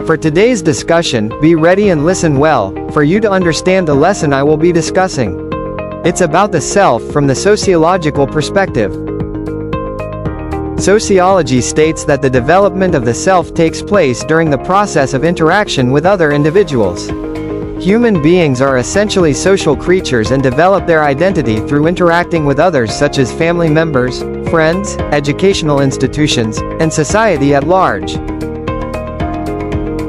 For today's discussion, be ready and listen well, for you to understand the lesson I will be discussing. It's about the self from the sociological perspective. Sociology states that the development of the self takes place during the process of interaction with other individuals. Human beings are essentially social creatures and develop their identity through interacting with others such as family members, friends, educational institutions, and society at large.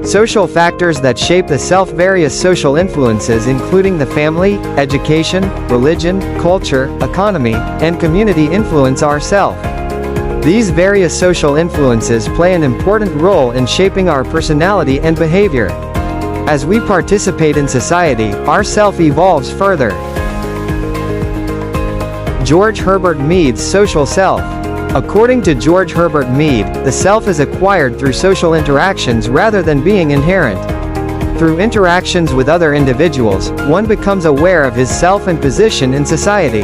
Social factors that shape the self: various social influences including the family, education, religion, culture, economy, and community influence our self. These various social influences play an important role in shaping our personality and behavior. As we participate in society, our self evolves further. George Herbert Mead's social self. According to George Herbert Mead, the self is acquired through social interactions rather than being inherent. Through interactions with other individuals, one becomes aware of his self and position in society.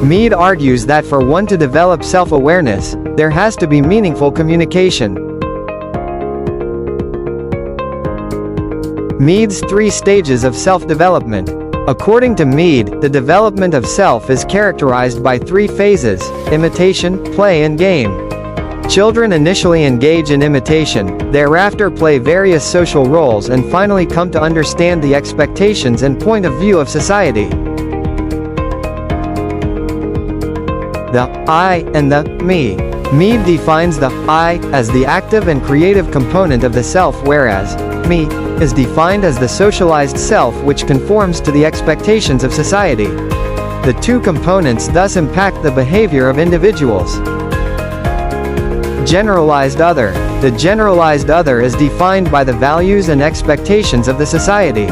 Mead argues that for one to develop self-awareness, there has to be meaningful communication. Mead's 3 stages of self-development. According to Mead, the development of self is characterized by 3 phases: imitation, play and game. Children initially engage in imitation, thereafter play various social roles and finally come to understand the expectations and point of view of society. The I and the me. Mead defines the I as the active and creative component of the self, whereas me is defined as the socialized self which conforms to the expectations of society. The 2 components thus impact the behavior of individuals. Generalized other. The generalized other is defined by the values and expectations of the society.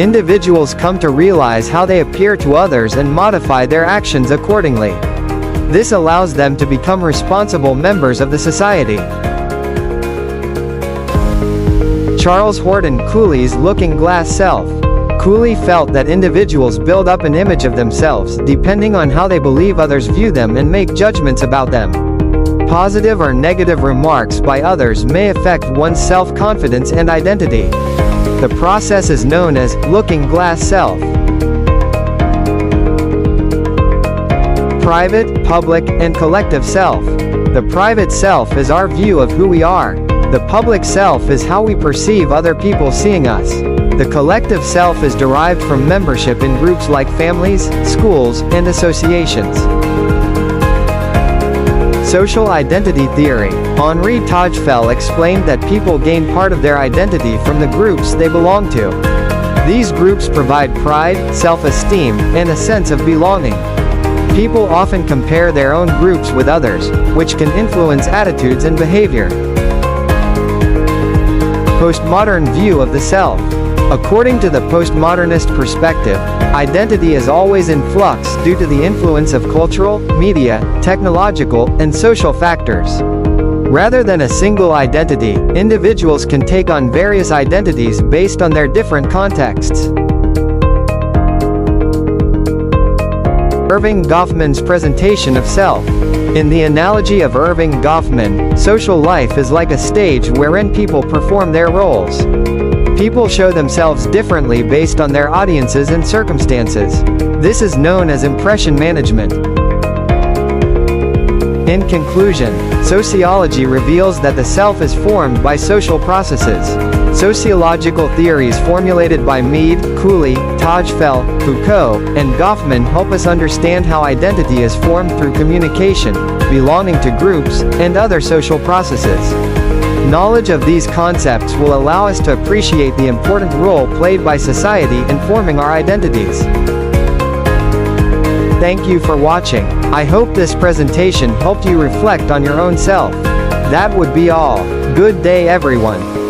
Individuals come to realize how they appear to others and modify their actions accordingly. This allows them to become responsible members of the society. Charles Horton Cooley's looking glass self. Cooley felt that individuals build up an image of themselves depending on how they believe others view them and make judgments about them. Positive or negative remarks by others may affect one's self-confidence and identity. The process is known as looking glass self. Private, public, and collective self. The private self is our view of who we are. The public self is how we perceive other people seeing us. The collective self is derived from membership in groups like families, schools, and associations. Social identity theory. Henri Tajfel explained that people gain part of their identity from the groups they belong to. These groups provide pride, self-esteem, and a sense of belonging. People often compare their own groups with others, which can influence attitudes and behavior. Postmodern view of the self. According to the postmodernist perspective, identity is always in flux due to the influence of cultural, media, technological, and social factors. Rather than a single identity, individuals can take on various identities based on their different contexts. Erving Goffman's presentation of self. In the analogy of Erving Goffman, social life is like a stage wherein people perform their roles. People show themselves differently based on their audiences and circumstances. This is known as impression management. In conclusion, sociology reveals that the self is formed by social processes. Sociological theories formulated by Mead, Cooley, Tajfel, Foucault, and Goffman help us understand how identity is formed through communication, belonging to groups, and other social processes. Knowledge of these concepts will allow us to appreciate the important role played by society in forming our identities. Thank you for watching. I hope this presentation helped you reflect on your own self. That would be all. Good day everyone.